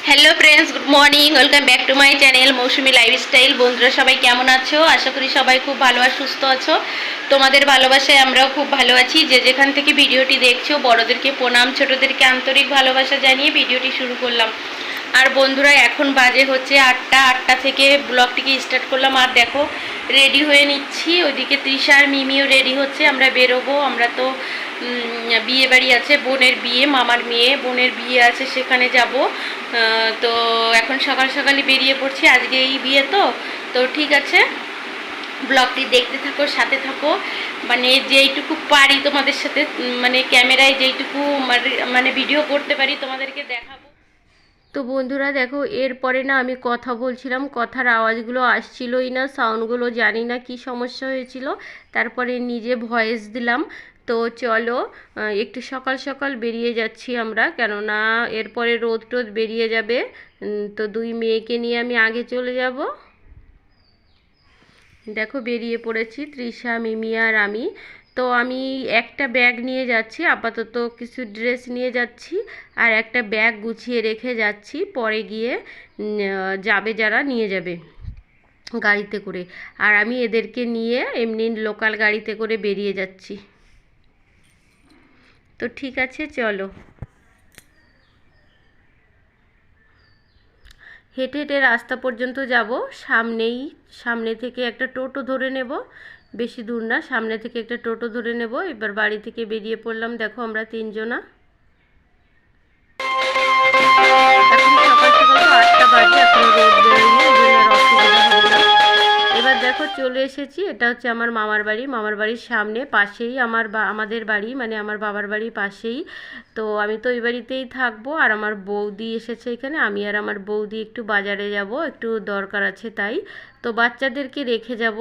Hello friends, good morning. Welcome back to my channel Mousumi lifestyle. বন্ধুরা সবাই কেমন আছো? আশা করি সবাই খুব ভালো আর সুস্থ আছো। তোমাদের ভালোবাসায় আমরাও খুব ভালো আছি। যে যেখান থেকে ভিডিওটি দেখছো, বড়দেরকে প্রণাম, ছোটদেরকে আন্তরিক ভালোবাসা জানিয়ে ভিডিওটি শুরু করলাম। আর বন্ধুরা এখন বাজে হচ্ছে 8টা থেকে ব্লগটিকে স্টার্ট করলাম। আর দেখো রেডি হয়ে নিচ্ছি। ওইদিকে তৃষা আর মিমিও রেডি হচ্ছে, আমরা বেরোবো। আমরা তো বিয়ে বাড়ি আছে, বোনের বিয়ে, মামার মেয়ে বোনের বিয়ে আছে, সেখানে যাব। তো এখন সকাল সকালই বেরিয়ে পড়ছি, আজকে এই বিয়ে। তো ঠিক আছে, ব্লগটি দেখতে থাকো, সাথে থাকো। মানে যেইটুকু পারি তোমাদের সাথে, মানে ক্যামেরায় যেইটুকু মানে ভিডিও করতে পারি তোমাদেরকে দেখাবো। তো বন্ধুরা দেখো, এরপরে না আমি কথা বলছিলাম, কথার আওয়াজগুলো আসছিলই না, সাউন্ডগুলো জানি না কি সমস্যা হয়েছিল। তারপরে নিজে ভয়েস দিলাম। তো চলো একটু সকাল সকাল বেরিয়ে যাচ্ছি আমরা, কেননা এরপরে রোদ টোদ বেরিয়ে যাবে। তো দুই মেয়েকে নিয়ে আমি আগে চলে যাব। দেখো বেরিয়ে পড়েছি, তৃষা, মিমি আর আমি। তো আমি একটা ব্যাগ নিয়ে যাচ্ছি, আপাতত কিছু ড্রেস নিয়ে যাচ্ছি, আর একটা ব্যাগ গুছিয়ে রেখে যাচ্ছি। পরে গিয়ে যাবে যারা, নিয়ে যাবে গাড়িতে করে। আর আমি এদেরকে নিয়ে এমনি লোকাল গাড়িতে করে বেরিয়ে যাচ্ছি। তো ঠিক আছে, চলো। হেঁটে হেঁটে রাস্তা পর্যন্ত যাব। সামনে থেকে একটা টোটো ধরে নেব, বেশি দূর না, সামনে থেকে একটা টোটো ধরে নেব। এবার বাড়ি থেকে বেরিয়ে পড়লাম। দেখো আমরা তিনজনা। এখন সকাল সকাল তো 8টা বাজে, এখনো রোদ বেরোয়নি, ওই জন্য আর অসুবিধা হবে না। এবার দেখো চলে এসেছি, এটা হচ্ছে আমার মামার বাড়ি। মামার বাড়ির সামনে পাশেই আমাদের বাড়ি, মানে আমার বাবার বাড়ির পাশেই। তো আমি তো ওই বাড়িতেই থাকবো। আর আমার বৌদি এসেছে এখানে, আমি আর আমার বৌদি একটু বাজারে যাব, একটু দরকার আছে তাই। তো বাচ্চাদেরকে রেখে যাব,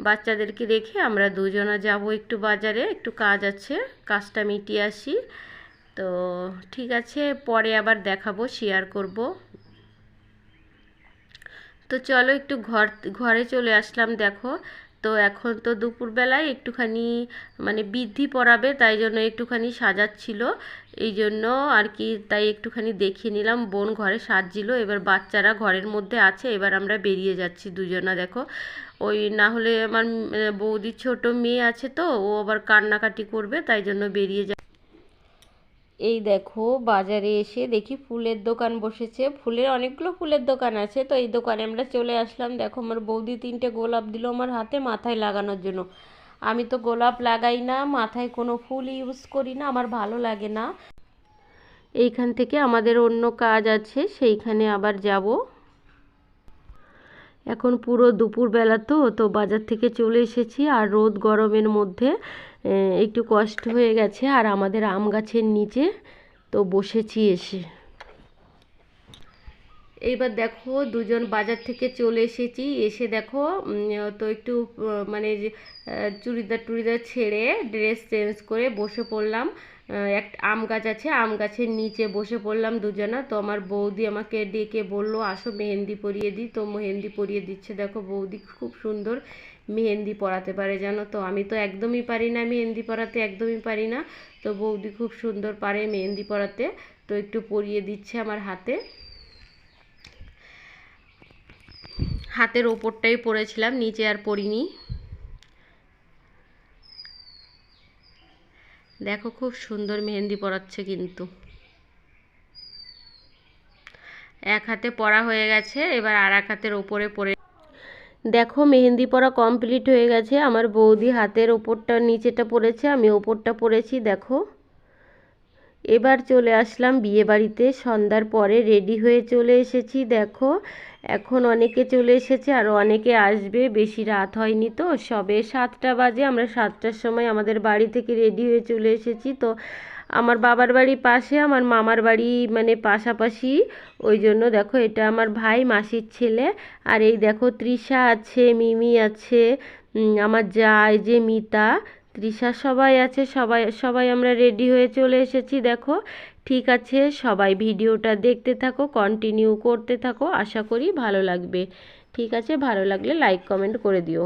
বাচ্চাদেরকে রেখে আমরা দুজনা যাব একটু বাজারে, একটু কাজ আছে, কাজটা মিটিয়ে আসি। তো ঠিক আছে, পরে আবার দেখাবো, শেয়ার করব। তো চলো একটু ঘরে চলে আসলাম। দেখো তো এখন তো দুপুরবেলায় একটুখানি মানে বৃদ্ধি পড়াবে, তাই জন্য একটুখানি সাজাচ্ছিল, এই জন্য আর কি, তাই একটুখানি দেখিয়ে নিলাম। বোন ঘরে সাজছিল, এবার বাচ্চারা ঘরের মধ্যে আছে। এবার আমরা বেরিয়ে যাচ্ছি দুজনা। দেখো ওই না হলে আমার বৌদির ছোট মেয়ে আছে, তো ও আবার কান্নাকাটি করবে, তাই জন্য বেরিয়ে যা। এই দেখো বাজারে এসে দেখি ফুলের দোকান বসেছে, ফুলের অনেকগুলো ফুলের দোকান আছে। তো এই দোকানে আমরা চলে আসলাম। দেখো আমার বৌদি 3টে গোলাপ দিল আমার হাতে, মাথায় লাগানোর জন্য। আমি তো গোলাপ লাগাই না, মাথায় কোনো ফুল ইউজ করি না, আমার ভালো লাগে না। এইখান থেকে আমাদের অন্য কাজ আছে, সেইখানে আবার যাব। এখন পুরো দুপুরবেলা, তো বাজার থেকে চলে এসেছি। আর রোদ গরমের মধ্যে একটু কষ্ট হয়ে গেছে। আর আমাদের আম গাছের নিচে তো বসেছি এসে। এইবার দেখো দুজন বাজার থেকে চলে এসেছি, এসে দেখো তো একটু মানে চুড়িদার ছেড়ে ড্রেস চেঞ্জ করে বসে পড়লাম। একটা আম গাছ আছে, আম গাছের নিচে বসে পড়লাম দুজনা। তো আমার বৌদি আমাকে ডেকে বললো আসো মেহেন্দি পরিয়ে দিই। তো মেহেন্দি পরিয়ে দিচ্ছে। দেখো বৌদি খুব সুন্দর মেহেন্দি পরাতে পারে, জানো তো। আমি তো একদমই পারি না মেহেন্দি পরাতে, একদমই পারি না। তো বৌদি খুব সুন্দর পারে মেহেন্দি পরাতে। তো একটু পরিয়ে দিচ্ছে আমার হাতে, হাতের ওপরটাই পরেছিলাম, নিচে আর পরিনি। দেখো খুব সুন্দর মেহেন্দি পরাচ্ছে কিন্তু। এক হাতে পরা হয়ে গেছে, এবার আর এক হাতের ওপরে পরে। দেখো মেহেন্দি পরা কমপ্লিট হয়ে গেছে। আমার বৌদি হাতের ওপরটা নিচেটা পরেছে, আমি ওপরটা পরেছি। দেখো এবার চলে আসলাম বিয়ে বাড়িতে, সন্ধ্যার পরে রেডি হয়ে চলে এসেছি। দেখো এখন অনেকে চলে এসেছে, আর অনেকে আসবে, বেশি রাত হয়নি, তো সবে 7টা বাজে। আমরা 7টার সময় আমাদের বাড়ি থেকে রেডি হয়ে চলে এসেছি। তো আমার বাবার বাড়ি পাশে, আমার মামার বাড়ি মানে পাশাপাশি, ওই জন্য দেখো এটা আমার ভাই মাসির ছেলে। আর এই দেখো তৃষা আছে, মিমি আছে, আমার যা, এই যে মিতা, তৃষা, সবাই আছে, সবাই আমরা রেডি হয়ে চলে এসেছি। দেখো ঠিক আছে, সবাই ভিডিওটা দেখতে থাকো, কন্টিনিউ করতে থাকো, আশা করি ভালো লাগবে। ঠিক আছে, ভালো লাগলে লাইক কমেন্ট করে দিও।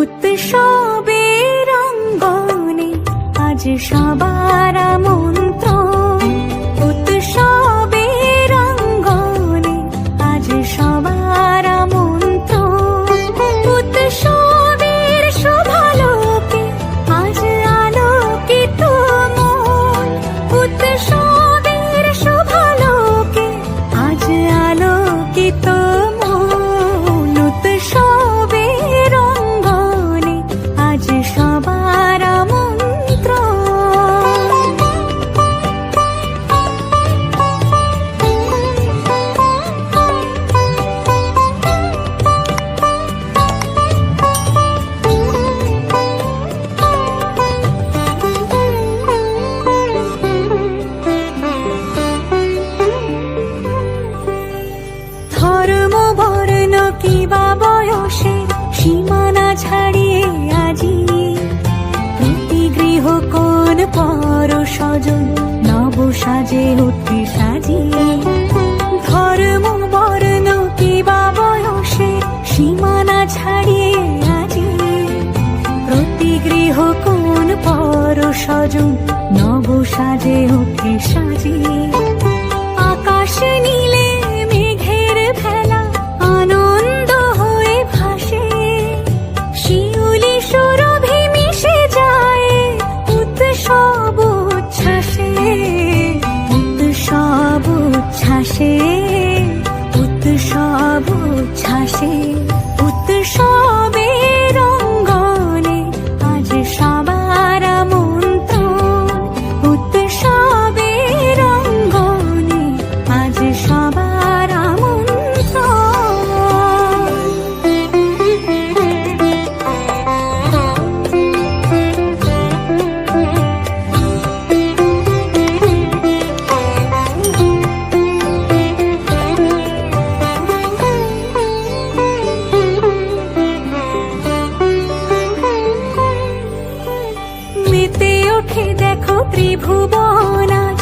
উৎসবের অঙ্গনে আজ সবার আমন্ত্রণ, উৎসবের অঙ্গনে আজ সবার আমন্ত্রণ। উৎসবের শোভালোকে আজ আলোকিত মন, উৎসবের শোভালোকে আজ আলোকিত মন। উৎসবের অঙ্গনে আজ সবার আমন্ত্রণ। ধর্ম বর্ণ কিবা বয়সে সীমানা ছাড়িয়ে আজি প্রতি গৃহ কোন পর স্বজন নব সাজে উঠে সাজিয়ে। ধর্ম বর্ণ কিবা বয়সে সীমানা ছাড়িয়ে আজি প্রতি গৃহ কোন পর স্বজন নব সাজে উঠে সাজিয়ে। আকাশ নীলে মেঘের ভেলা আনন্দ হয়ে ভাসে, শিউলি সুরভি মিশে যায় উৎসব উচ্ছ্বাসে, উৎসব উচ্ছ্বাসে, উৎসব উচ্ছ্বাসে। উৎসবের অঙ্গনে আজ সবার আমন্ত্রণ, উৎসবের অঙ্গনে আজ সবার আমন্ত্রণ। মেতে ওঠে দেখো ত্রিভুবন আজ